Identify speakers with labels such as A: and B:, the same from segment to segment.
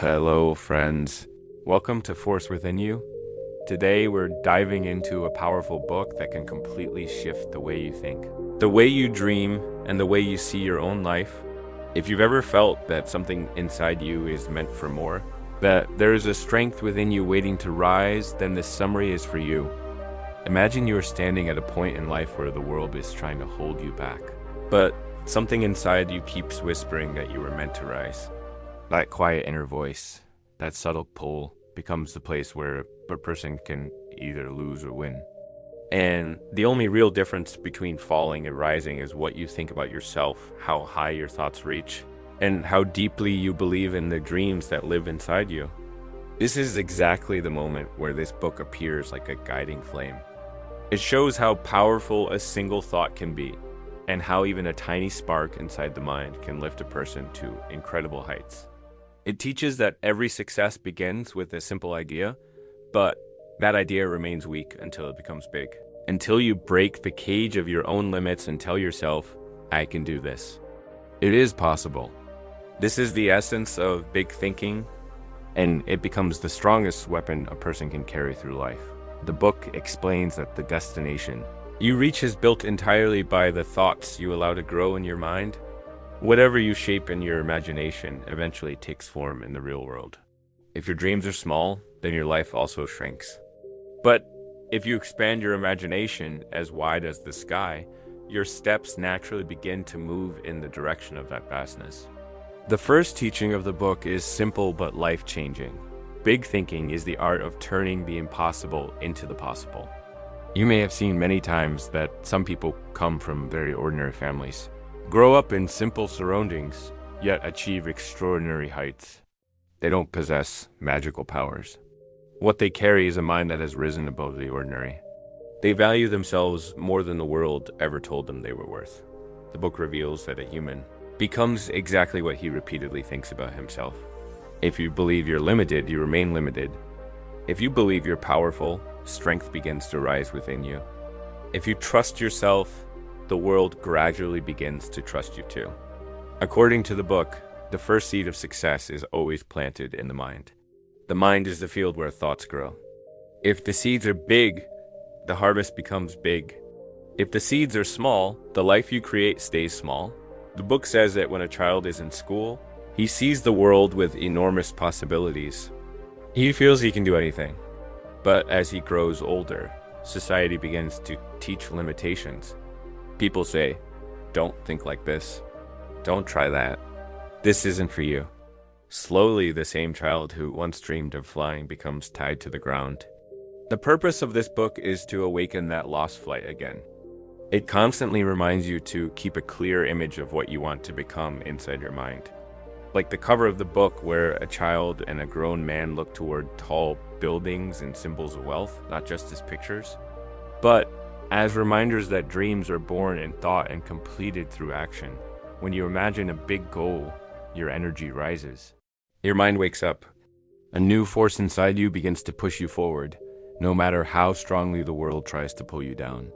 A: Hello, friends. Welcome to Force Within You. Today, we're diving into a powerful book that can completely shift the way you think, the way you dream, and the way you see your own life. If you've ever felt that something inside you is meant for more, that there is a strength within you waiting to rise, then this summary is for you. Imagine you are standing at a point in life where the world is trying to hold you back, but something inside you keeps whispering that you were meant to rise. That quiet inner voice, that subtle pull, becomes the place where a person can either lose or win. And the only real difference between falling and rising is what you think about yourself, how high your thoughts reach, and how deeply you believe in the dreams that live inside you. This is exactly the moment where this book appears like a guiding flame. It shows how powerful a single thought can be, and how even a tiny spark inside the mind can lift a person to incredible heights. It teaches that every success begins with a simple idea, but that idea remains weak until it becomes big. Until you break the cage of your own limits and tell yourself, I can do this. It is possible. This is the essence of big thinking, and it becomes the strongest weapon a person can carry through life. The book explains that the destination you reach is built entirely by the thoughts you allow to grow in your mind. Whatever you shape in your imagination eventually takes form in the real world. If your dreams are small, then your life also shrinks. But if you expand your imagination as wide as the sky, your steps naturally begin to move in the direction of that vastness. The first teaching of the book is simple but life-changing. Big thinking is the art of turning the impossible into the possible. You may have seen many times that some people come from very ordinary families, grow up in simple surroundings, yet achieve extraordinary heights. They don't possess magical powers. What they carry is a mind that has risen above the ordinary. They value themselves more than the world ever told them they were worth. The book reveals that a human becomes exactly what he repeatedly thinks about himself. If you believe you're limited, you remain limited. If you believe you're powerful, strength begins to rise within you. If you trust yourself, the world gradually begins to trust you too. According to the book, the first seed of success is always planted in the mind. The mind is the field where thoughts grow. If the seeds are big, the harvest becomes big. If the seeds are small, the life you create stays small. The book says that when a child is in school, he sees the world with enormous possibilities. He feels he can do anything. But as he grows older, society begins to teach limitations. People say, don't think like this. Don't try that. This isn't for you. Slowly, the same child who once dreamed of flying becomes tied to the ground. The purpose of this book is to awaken that lost flight again. It constantly reminds you to keep a clear image of what you want to become inside your mind. Like the cover of the book where a child and a grown man look toward tall buildings and symbols of wealth, not just as pictures, but as reminders that dreams are born in thought and completed through action. When you imagine a big goal, your energy rises. Your mind wakes up. A new force inside you begins to push you forward, no matter how strongly the world tries to pull you down.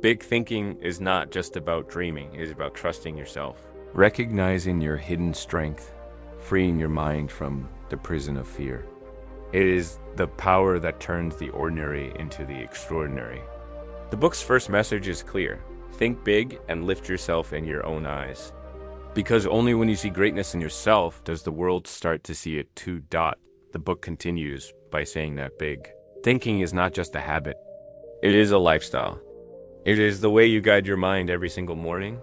A: Big thinking is not just about dreaming, it is about trusting yourself. Recognizing your hidden strength, freeing your mind from the prison of fear. It is the power that turns the ordinary into the extraordinary. The book's first message is clear. Think big and lift yourself in your own eyes. Because only when you see greatness in yourself does the world start to see it too. The book continues by saying that big thinking is not just a habit. It is a lifestyle. It is the way you guide your mind every single morning.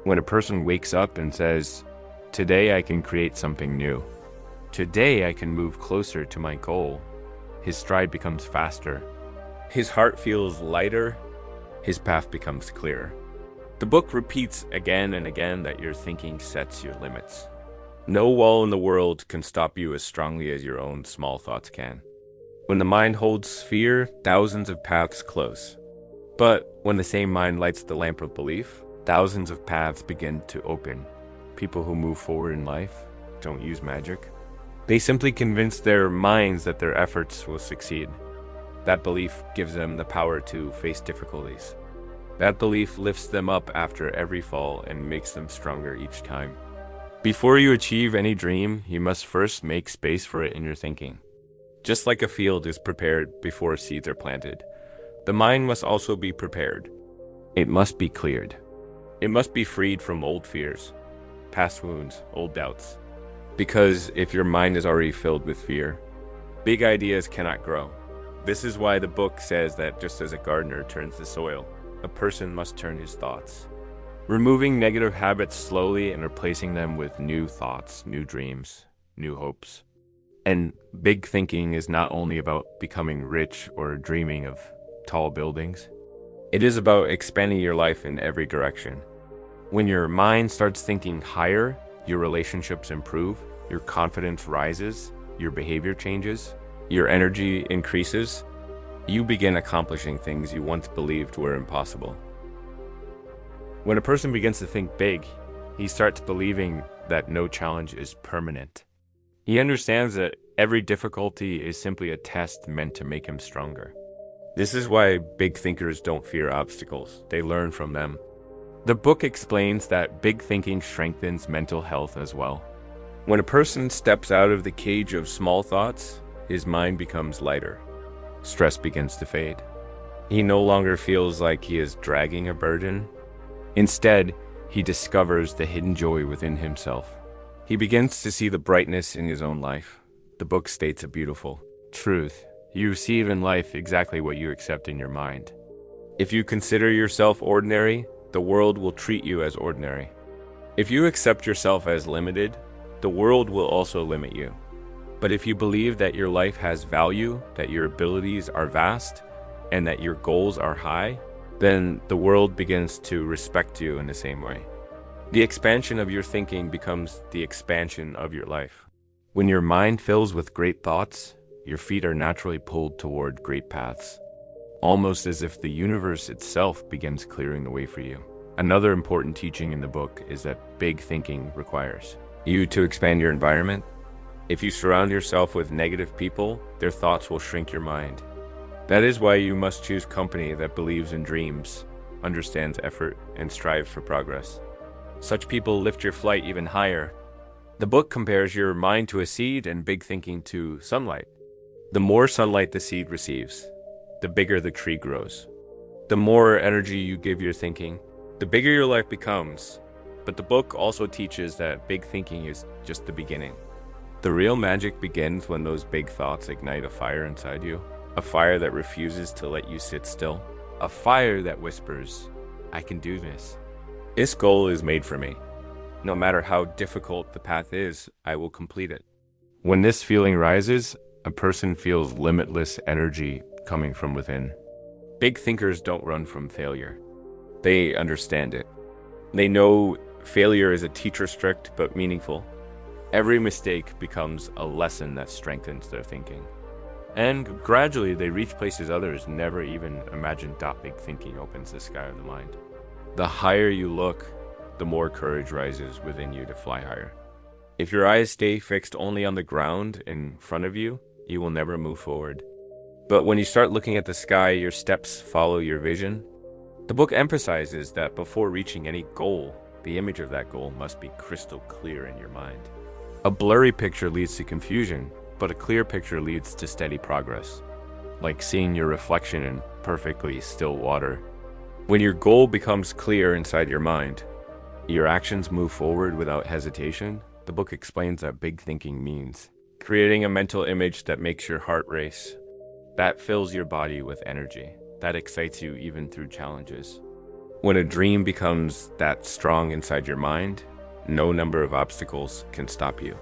A: When a person wakes up and says, today I can create something new. Today I can move closer to my goal. His stride becomes faster. His heart feels lighter. His path becomes clearer. The book repeats again and again that your thinking sets your limits. No wall in the world can stop you as strongly as your own small thoughts can. When the mind holds fear, thousands of paths close. But when the same mind lights the lamp of belief, thousands of paths begin to open. People who move forward in life don't use magic. They simply convince their minds that their efforts will succeed. That belief gives them the power to face difficulties. That belief lifts them up after every fall and makes them stronger each time. Before you achieve any dream, you must first make space for it in your thinking. Just like a field is prepared before seeds are planted, the mind must also be prepared. It must be cleared. It must be freed from old fears, past wounds, old doubts. Because if your mind is already filled with fear, big ideas cannot grow. This is why the book says that just as a gardener turns the soil, a person must turn his thoughts. Removing negative habits slowly and replacing them with new thoughts, new dreams, new hopes. And big thinking is not only about becoming rich or dreaming of tall buildings. It is about expanding your life in every direction. When your mind starts thinking higher, your relationships improve, your confidence rises, your behavior changes, your energy increases. You begin accomplishing things you once believed were impossible. When a person begins to think big, he starts believing that no challenge is permanent. He understands that every difficulty is simply a test meant to make him stronger. This is why big thinkers don't fear obstacles. They learn from them. The book explains that big thinking strengthens mental health as well. When a person steps out of the cage of small thoughts, his mind becomes lighter. Stress begins to fade. He no longer feels like he is dragging a burden. Instead, he discovers the hidden joy within himself. He begins to see the brightness in his own life. The book states a beautiful truth. You receive in life exactly what you accept in your mind. If you consider yourself ordinary, the world will treat you as ordinary. If you accept yourself as limited, the world will also limit you. But if you believe that your life has value, that your abilities are vast, and that your goals are high, then the world begins to respect you in the same way. The expansion of your thinking becomes the expansion of your life. When your mind fills with great thoughts, your feet are naturally pulled toward great paths, almost as if the universe itself begins clearing the way for you. Another important teaching in the book is that big thinking requires you to expand your environment. If you surround yourself with negative people, their thoughts will shrink your mind. That is why you must choose company that believes in dreams, understands effort, and strives for progress. Such people lift your flight even higher. The book compares your mind to a seed and big thinking to sunlight. The more sunlight the seed receives, the bigger the tree grows. The more energy you give your thinking, the bigger your life becomes. But the book also teaches that big thinking is just the beginning. The real magic begins when those big thoughts ignite a fire inside you, a fire that refuses to let you sit still, a fire that whispers, "I can do this. This goal is made for me. No matter how difficult the path is, I will complete it." When this feeling rises, a person feels limitless energy coming from within. Big thinkers don't run from failure. They understand it. They know failure is a teacher, strict but meaningful. Every mistake becomes a lesson that strengthens their thinking. And gradually they reach places others never even imagined. Big thinking opens the sky of the mind. The higher you look, the more courage rises within you to fly higher. If your eyes stay fixed only on the ground in front of you, you will never move forward. But when you start looking at the sky, your steps follow your vision. The book emphasizes that before reaching any goal, the image of that goal must be crystal clear in your mind. A blurry picture leads to confusion, but a clear picture leads to steady progress, like seeing your reflection in perfectly still water. When your goal becomes clear inside your mind, your actions move forward without hesitation. The book explains that big thinking means creating a mental image that makes your heart race, that fills your body with energy, that excites you even through challenges. When a dream becomes that strong inside your mind, no number of obstacles can stop you.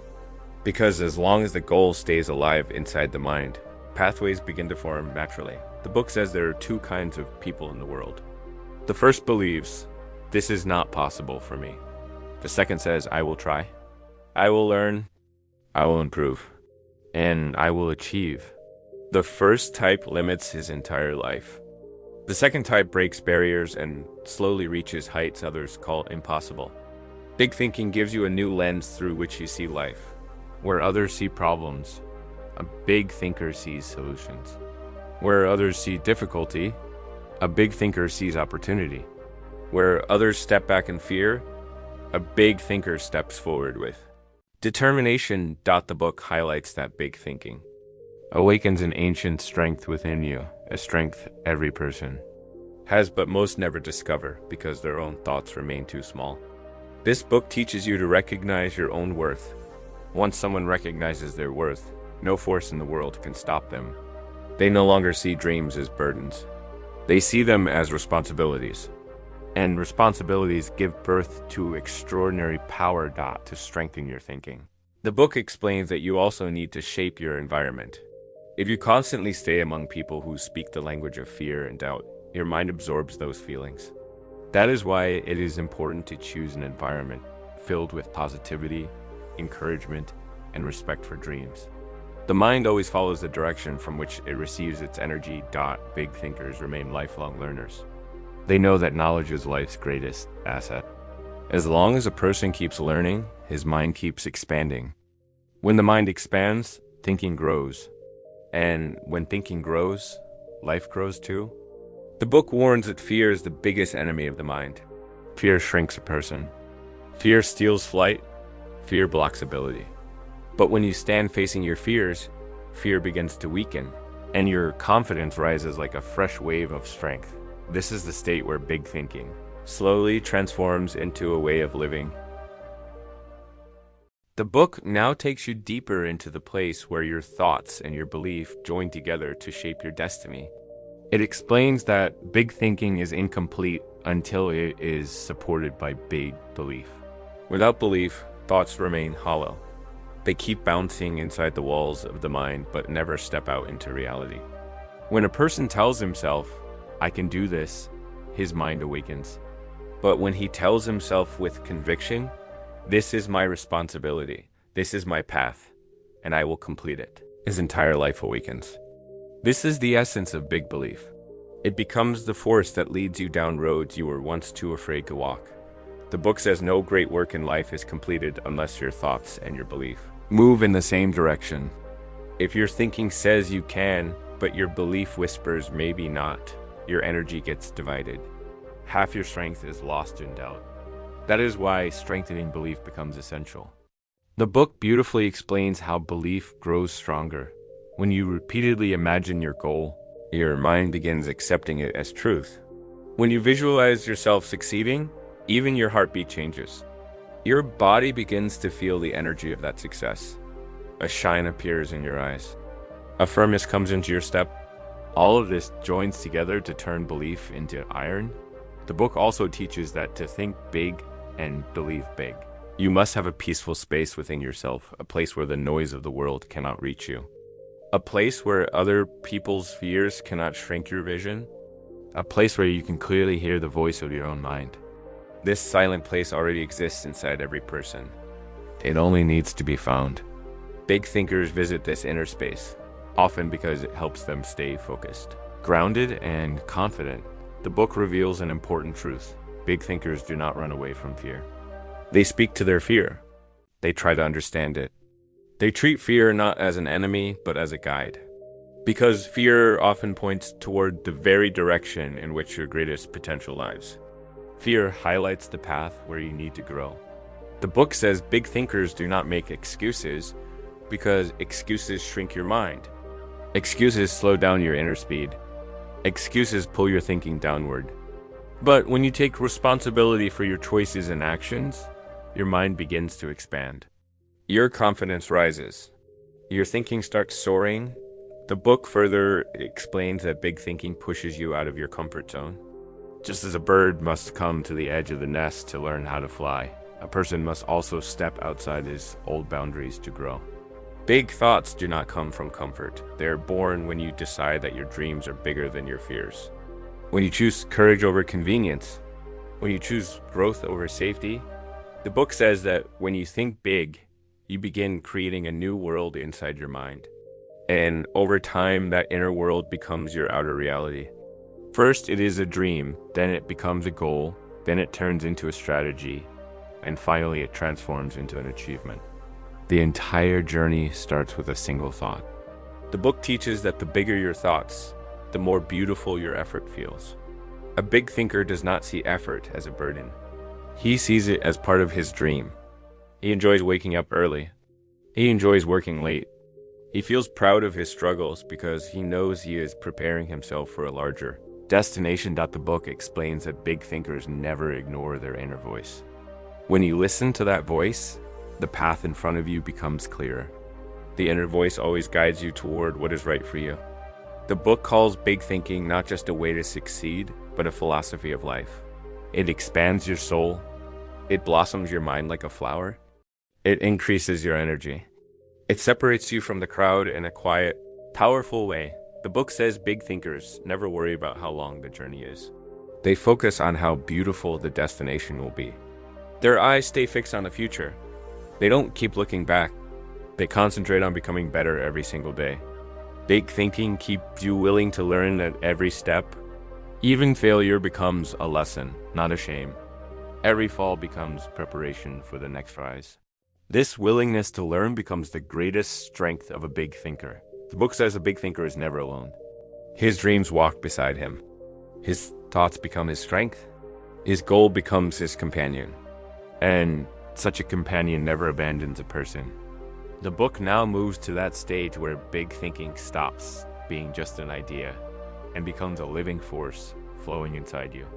A: Because as long as the goal stays alive inside the mind, pathways begin to form naturally. The book says there are two kinds of people in the world. The first believes, "This is not possible for me." The second says, "I will try. I will learn. I will improve. And I will achieve." The first type limits his entire life. The second type breaks barriers and slowly reaches heights others call impossible. Big thinking gives you a new lens through which you see life. Where others see problems, a big thinker sees solutions. Where others see difficulty, a big thinker sees opportunity. Where others step back in fear, a big thinker steps forward with. Determination. The book highlights that big thinking awakens an ancient strength within you, a strength every person has but most never discover because their own thoughts remain too small. This book teaches you to recognize your own worth. Once someone recognizes their worth, no force in the world can stop them. They no longer see dreams as burdens. They see them as responsibilities. And responsibilities give birth to extraordinary power to strengthen your thinking. The book explains that you also need to shape your environment. If you constantly stay among people who speak the language of fear and doubt, your mind absorbs those feelings. That is why it is important to choose an environment filled with positivity, encouragement, and respect for dreams. The mind always follows the direction from which it receives its energy. Big thinkers remain lifelong learners. They know that knowledge is life's greatest asset. As long as a person keeps learning, his mind keeps expanding. When the mind expands, thinking grows. And when thinking grows, life grows too. The book warns that fear is the biggest enemy of the mind. Fear shrinks a person. Fear steals flight. Fear blocks ability. But when you stand facing your fears, fear begins to weaken, and your confidence rises like a fresh wave of strength. This is the state where big thinking slowly transforms into a way of living. The book now takes you deeper into the place where your thoughts and your belief join together to shape your destiny. It explains that big thinking is incomplete until it is supported by big belief. Without belief, thoughts remain hollow. They keep bouncing inside the walls of the mind but never step out into reality. When a person tells himself, "I can do this," his mind awakens. But when he tells himself with conviction, "This is my responsibility, this is my path, and I will complete it," his entire life awakens. This is the essence of big belief. It becomes the force that leads you down roads you were once too afraid to walk. The book says no great work in life is completed unless your thoughts and your belief move in the same direction. If your thinking says you can, but your belief whispers maybe not, your energy gets divided. Half your strength is lost in doubt. That is why strengthening belief becomes essential. The book beautifully explains how belief grows stronger. When you repeatedly imagine your goal, your mind begins accepting it as truth. When you visualize yourself succeeding, even your heartbeat changes. Your body begins to feel the energy of that success. A shine appears in your eyes. A firmness comes into your step. All of this joins together to turn belief into iron. The book also teaches that to think big and believe big, you must have a peaceful space within yourself, a place where the noise of the world cannot reach you. A place where other people's fears cannot shrink your vision. A place where you can clearly hear the voice of your own mind. This silent place already exists inside every person. It only needs to be found. Big thinkers visit this inner space, often because it helps them stay focused, grounded, and confident. The book reveals an important truth. Big thinkers do not run away from fear. They speak to their fear. They try to understand it. They treat fear not as an enemy, but as a guide. Because fear often points toward the very direction in which your greatest potential lies. Fear highlights the path where you need to grow. The book says big thinkers do not make excuses because excuses shrink your mind. Excuses slow down your inner speed. Excuses pull your thinking downward. But when you take responsibility for your choices and actions, your mind begins to expand. Your confidence rises. Your thinking starts soaring. The book further explains that big thinking pushes you out of your comfort zone. Just as a bird must come to the edge of the nest to learn how to fly, a person must also step outside his old boundaries to grow. Big thoughts do not come from comfort. They are born when you decide that your dreams are bigger than your fears. When you choose courage over convenience, when you choose growth over safety. The book says that when you think big, you begin creating a new world inside your mind. And over time, that inner world becomes your outer reality. First, it is a dream, then it becomes a goal, then it turns into a strategy, and finally it transforms into an achievement. The entire journey starts with a single thought. The book teaches that the bigger your thoughts, the more beautiful your effort feels. A big thinker does not see effort as a burden. He sees it as part of his dream. He enjoys waking up early. He enjoys working late. He feels proud of his struggles because he knows he is preparing himself for a larger destination. The book explains that big thinkers never ignore their inner voice. When you listen to that voice, the path in front of you becomes clearer. The inner voice always guides you toward what is right for you. The book calls big thinking not just a way to succeed, but a philosophy of life. It expands your soul. It blossoms your mind like a flower. It increases your energy. It separates you from the crowd in a quiet, powerful way. The book says big thinkers never worry about how long the journey is. They focus on how beautiful the destination will be. Their eyes stay fixed on the future. They don't keep looking back. They concentrate on becoming better every single day. Big thinking keeps you willing to learn at every step. Even failure becomes a lesson, not a shame. Every fall becomes preparation for the next rise. This willingness to learn becomes the greatest strength of a big thinker. The book says a big thinker is never alone. His dreams walk beside him. His thoughts become his strength. His goal becomes his companion. And such a companion never abandons a person. The book now moves to that stage where big thinking stops being just an idea and becomes a living force flowing inside you.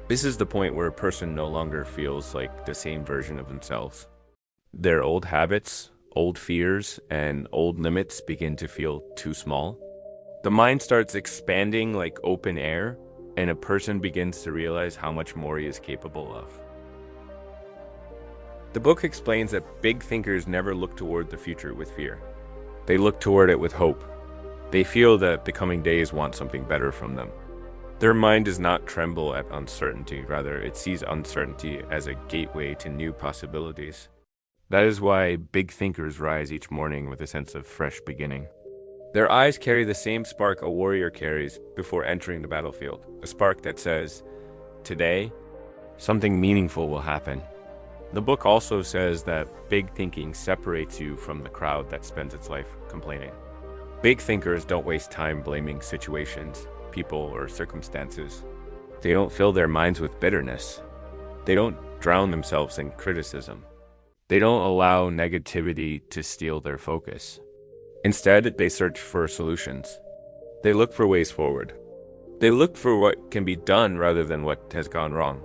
A: This is the point where a person no longer feels like the same version of themselves. Their old habits, old fears, and old limits begin to feel too small. The mind starts expanding like open air, and a person begins to realize how much more he is capable of. The book explains that big thinkers never look toward the future with fear. They look toward it with hope. They feel that the coming days want something better from them. Their mind does not tremble at uncertainty, rather it sees uncertainty as a gateway to new possibilities. That is why big thinkers rise each morning with a sense of fresh beginning. Their eyes carry the same spark a warrior carries before entering the battlefield, a spark that says, "Today, something meaningful will happen." The book also says that big thinking separates you from the crowd that spends its life complaining. Big thinkers don't waste time blaming situations, people, or circumstances. They don't fill their minds with bitterness. They don't drown themselves in criticism. They don't allow negativity to steal their focus. Instead, they search for solutions. They look for ways forward. They look for what can be done rather than what has gone wrong.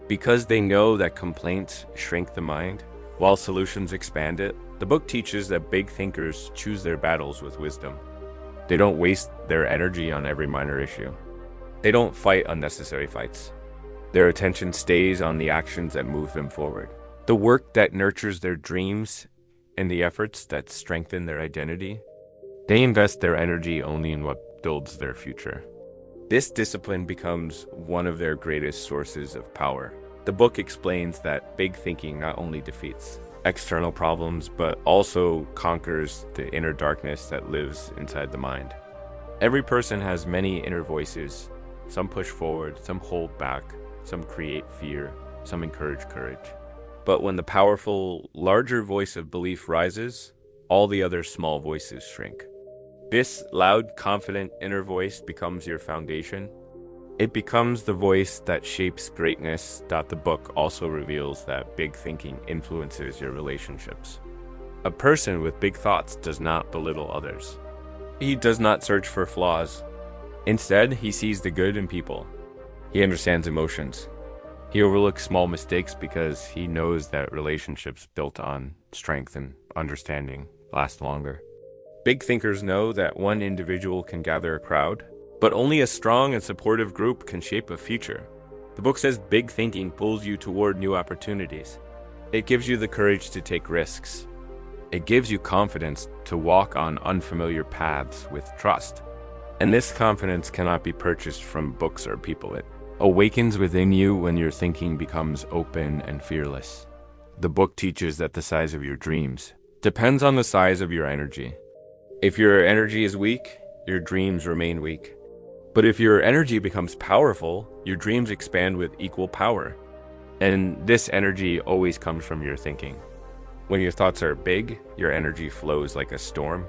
A: Because they know that complaints shrink the mind, while solutions expand it, the book teaches that big thinkers choose their battles with wisdom. They don't waste their energy on every minor issue. They don't fight unnecessary fights. Their attention stays on the actions that move them forward. The work that nurtures their dreams and the efforts that strengthen their identity. They invest their energy only in what builds their future. This discipline becomes one of their greatest sources of power. The book explains that big thinking not only defeats external problems, but also conquers the inner darkness that lives inside the mind. Every person has many inner voices. Some push forward, some hold back, some create fear, some encourage courage. But when the powerful, larger voice of belief rises, all the other small voices shrink. This loud, confident inner voice becomes your foundation. It becomes the voice that shapes greatness. The book also reveals that big thinking influences your relationships. A person with big thoughts does not belittle others. He does not search for flaws. Instead, he sees the good in people. He understands emotions. He overlooks small mistakes because he knows that relationships built on strength and understanding last longer. Big thinkers know that one individual can gather a crowd, but only a strong and supportive group can shape a future. The book says big thinking pulls you toward new opportunities. It gives you the courage to take risks. It gives you confidence to walk on unfamiliar paths with trust. And this confidence cannot be purchased from books or people. It awakens within you when your thinking becomes open and fearless. The book teaches that the size of your dreams depends on the size of your energy. If your energy is weak, your dreams remain weak. But if your energy becomes powerful, your dreams expand with equal power. And this energy always comes from your thinking. When your thoughts are big, your energy flows like a storm.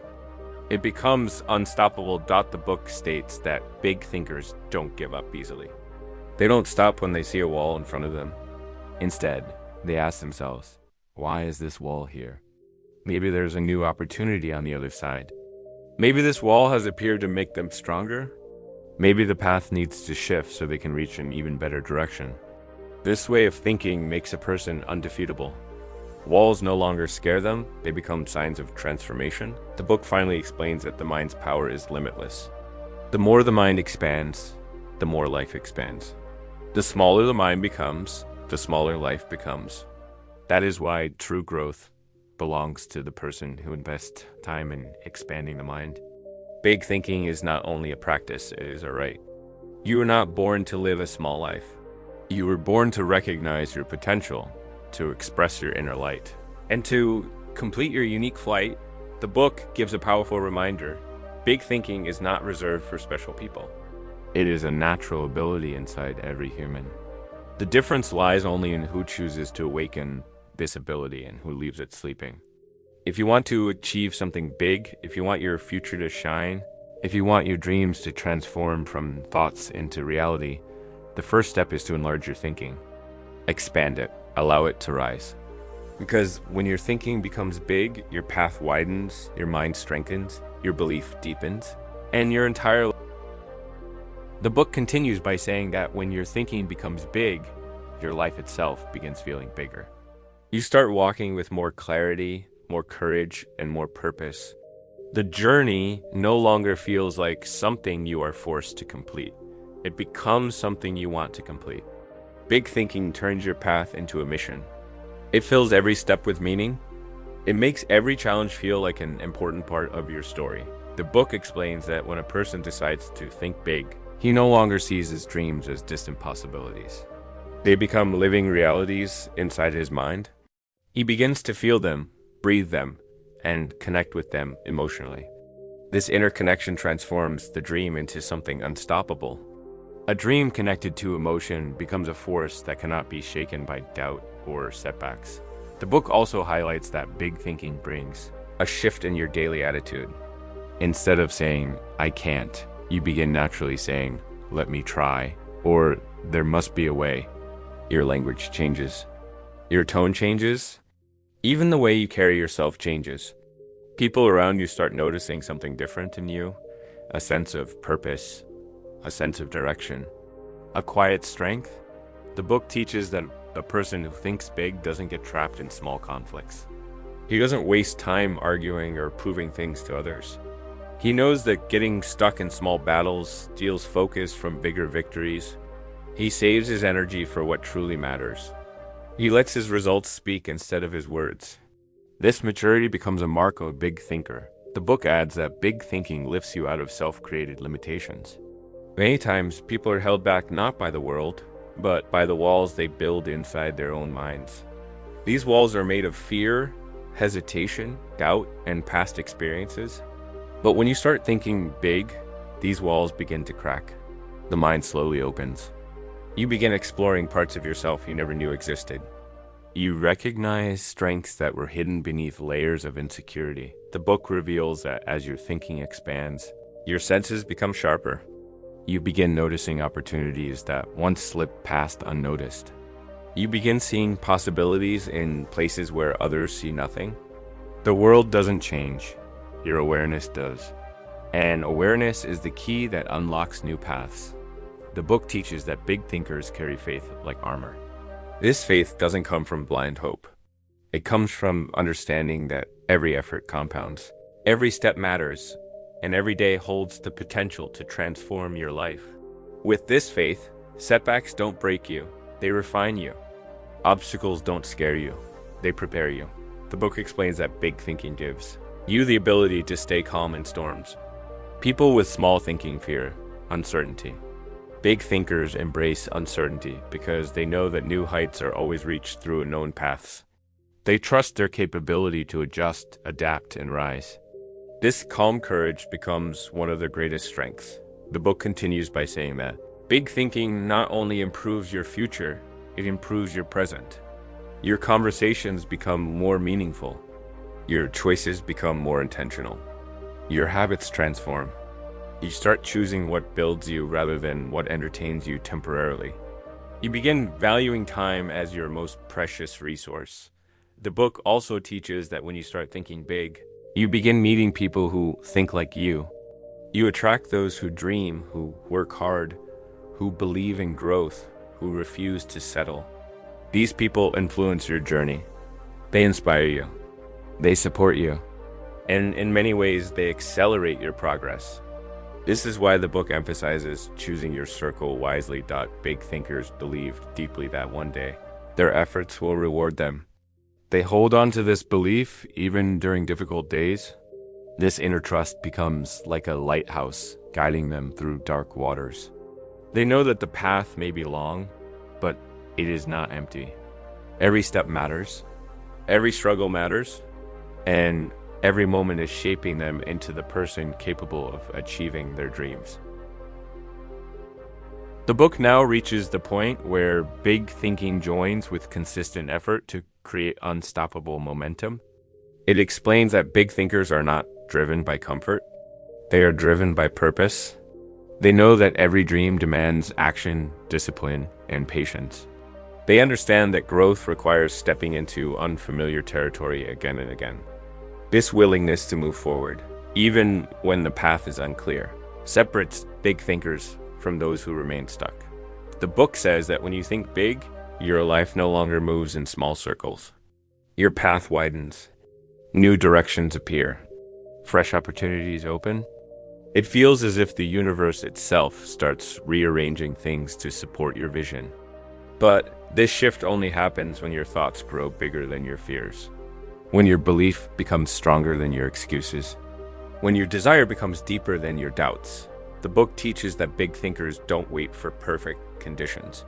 A: It becomes unstoppable. The book states that big thinkers don't give up easily. They don't stop when they see a wall in front of them. Instead, they ask themselves, why is this wall here? Maybe there's a new opportunity on the other side. Maybe this wall has appeared to make them stronger. Maybe the path needs to shift so they can reach an even better direction. This way of thinking makes a person undefeatable. Walls no longer scare them, they become signs of transformation. The book finally explains that the mind's power is limitless. The more the mind expands, the more life expands. The smaller the mind becomes, the smaller life becomes. That is why true growth belongs to the person who invests time in expanding the mind. Big thinking is not only a practice, it is a right. You were not born to live a small life. You were born to recognize your potential, to express your inner light. And to complete your unique flight, the book gives a powerful reminder. Big thinking is not reserved for special people. It is a natural ability inside every human. The difference lies only in who chooses to awaken this ability and who leaves it sleeping. If you want to achieve something big, if you want your future to shine, if you want your dreams to transform from thoughts into reality, the first step is to enlarge your thinking. Expand it. Allow it to rise. Because when your thinking becomes big, your path widens, your mind strengthens, your belief deepens, and your entire life. The book continues by saying that when your thinking becomes big, your life itself begins feeling bigger. You start walking with more clarity, more courage, and more purpose. The journey no longer feels like something you are forced to complete. It becomes something you want to complete. Big thinking turns your path into a mission. It fills every step with meaning. It makes every challenge feel like an important part of your story. The book explains that when a person decides to think big, he no longer sees his dreams as distant possibilities. They become living realities inside his mind. He begins to feel them, breathe them, and connect with them emotionally. This inner connection transforms the dream into something unstoppable. A dream connected to emotion becomes a force that cannot be shaken by doubt or setbacks. The book also highlights that big thinking brings a shift in your daily attitude. Instead of saying, I can't, you begin naturally saying, let me try, or there must be a way. Your language changes. Your tone changes. Even the way you carry yourself changes. People around you start noticing something different in you, a sense of purpose, a sense of direction, a quiet strength. The book teaches that a person who thinks big doesn't get trapped in small conflicts. He doesn't waste time arguing or proving things to others. He knows that getting stuck in small battles steals focus from bigger victories. He saves his energy for what truly matters. He lets his results speak instead of his words. This maturity becomes a mark of a big thinker. The book adds that big thinking lifts you out of self-created limitations. Many times, people are held back not by the world, but by the walls they build inside their own minds. These walls are made of fear, hesitation, doubt, and past experiences. But when you start thinking big, these walls begin to crack. The mind slowly opens. You begin exploring parts of yourself you never knew existed. You recognize strengths that were hidden beneath layers of insecurity. The book reveals that as your thinking expands, your senses become sharper. You begin noticing opportunities that once slipped past unnoticed. You begin seeing possibilities in places where others see nothing. The world doesn't change. Your awareness does. And awareness is the key that unlocks new paths. The book teaches that big thinkers carry faith like armor. This faith doesn't come from blind hope. It comes from understanding that every effort compounds. Every step matters, and every day holds the potential to transform your life. With this faith, setbacks don't break you, they refine you. Obstacles don't scare you, they prepare you. The book explains that big thinking gives you the ability to stay calm in storms. People with small thinking fear uncertainty. Big thinkers embrace uncertainty because they know that new heights are always reached through known paths. They trust their capability to adjust, adapt, and rise. This calm courage becomes one of their greatest strengths. The book continues by saying that big thinking not only improves your future, it improves your present. Your conversations become more meaningful. Your choices become more intentional. Your habits transform. You start choosing what builds you rather than what entertains you temporarily. You begin valuing time as your most precious resource. The book also teaches that when you start thinking big, you begin meeting people who think like you. You attract those who dream, who work hard, who believe in growth, who refuse to settle. These people influence your journey. They inspire you. They support you. And in many ways, they accelerate your progress. This is why the book emphasizes choosing your circle wisely. Big thinkers believe deeply that one day their efforts will reward them. They hold on to this belief even during difficult days. This inner trust becomes like a lighthouse guiding them through dark waters. They know that the path may be long, but it is not empty. Every step matters. Every struggle matters. And every moment is shaping them into the person capable of achieving their dreams. The book now reaches the point where big thinking joins with consistent effort to create unstoppable momentum. It explains that big thinkers are not driven by comfort. They are driven by purpose. They know that every dream demands action, discipline, and patience. They understand that growth requires stepping into unfamiliar territory again and again. This willingness to move forward, even when the path is unclear, separates big thinkers from those who remain stuck. The book says that when you think big, your life no longer moves in small circles. Your path widens. New directions appear. Fresh opportunities open. It feels as if the universe itself starts rearranging things to support your vision. But this shift only happens when your thoughts grow bigger than your fears. When your belief becomes stronger than your excuses. When your desire becomes deeper than your doubts. The book teaches that big thinkers don't wait for perfect conditions.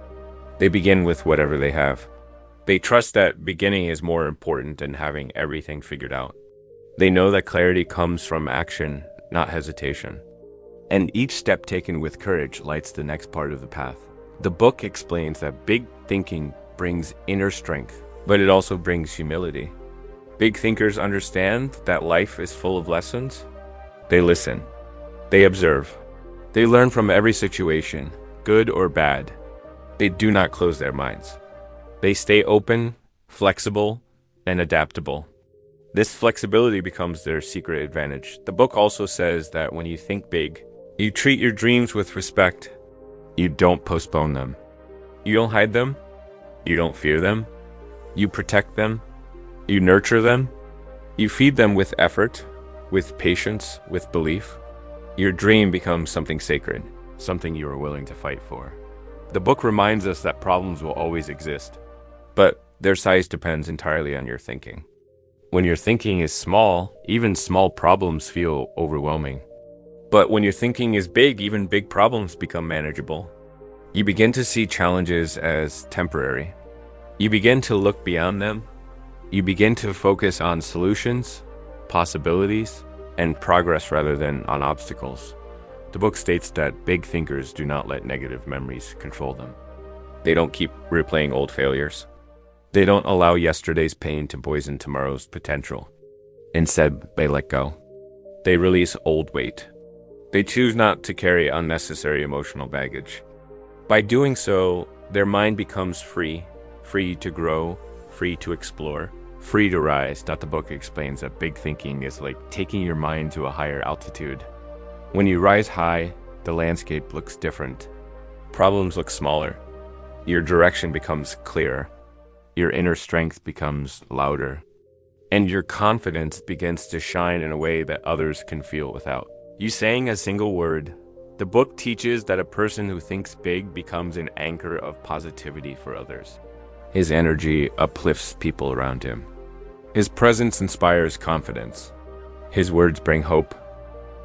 A: They begin with whatever they have. They trust that beginning is more important than having everything figured out. They know that clarity comes from action, not hesitation. And each step taken with courage lights the next part of the path. The book explains that big thinking brings inner strength, but it also brings humility. Big thinkers understand that life is full of lessons. They listen. They observe. They learn from every situation, good or bad. They do not close their minds. They stay open, flexible, and adaptable. This flexibility becomes their secret advantage. The book also says that when you think big, you treat your dreams with respect. You don't postpone them. You don't hide them. You don't fear them. You protect them. You nurture them. You feed them with effort, with patience, with belief. Your dream becomes something sacred, something you are willing to fight for. The book reminds us that problems will always exist, but their size depends entirely on your thinking. When your thinking is small, even small problems feel overwhelming. But when your thinking is big, even big problems become manageable. You begin to see challenges as temporary. You begin to look beyond them. You begin to focus on solutions, possibilities, and progress rather than on obstacles. The book states that big thinkers do not let negative memories control them. They don't keep replaying old failures. They don't allow yesterday's pain to poison tomorrow's potential. Instead, they let go. They release old weight. They choose not to carry unnecessary emotional baggage. By doing so, their mind becomes free to grow, free to explore, free to rise. The book explains that big thinking is like taking your mind to a higher altitude. When you rise high, the landscape looks different. Problems look smaller. Your direction becomes clearer. Your inner strength becomes louder. And your confidence begins to shine in a way that others can feel without you saying a single word. The book teaches that a person who thinks big becomes an anchor of positivity for others. His energy uplifts people around him. His presence inspires confidence. His words bring hope.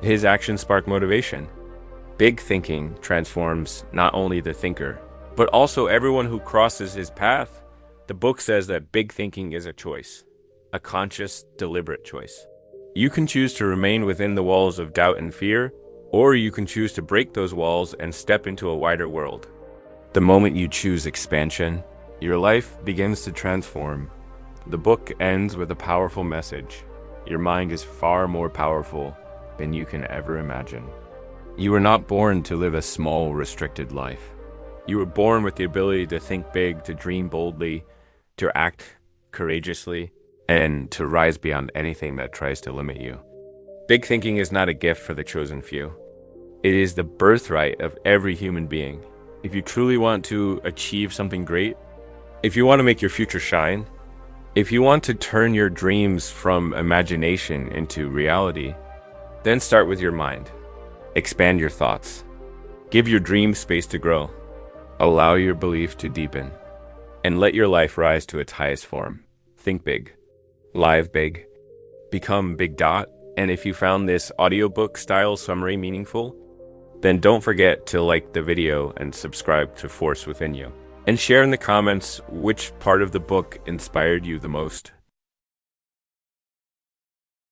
A: His actions spark motivation. Big thinking transforms not only the thinker, but also everyone who crosses his path. The book says that big thinking is a choice, a conscious, deliberate choice. You can choose to remain within the walls of doubt and fear, or you can choose to break those walls and step into a wider world. The moment you choose expansion, your life begins to transform. The book ends with a powerful message. Your mind is far more powerful than you can ever imagine. You were not born to live a small, restricted life. You were born with the ability to think big, to dream boldly, to act courageously, and to rise beyond anything that tries to limit you. Big thinking is not a gift for the chosen few. It is the birthright of every human being. If you truly want to achieve something great, if you want to make your future shine, if you want to turn your dreams from imagination into reality, then start with your mind. Expand your thoughts. Give your dreams space to grow. Allow your belief to deepen. And let your life rise to its highest form. Think big. Live big. Become Big Dot. And if you found this audiobook style summary meaningful, then don't forget to like the video and subscribe to Force Within You. And share in the comments which part of the book inspired you the most.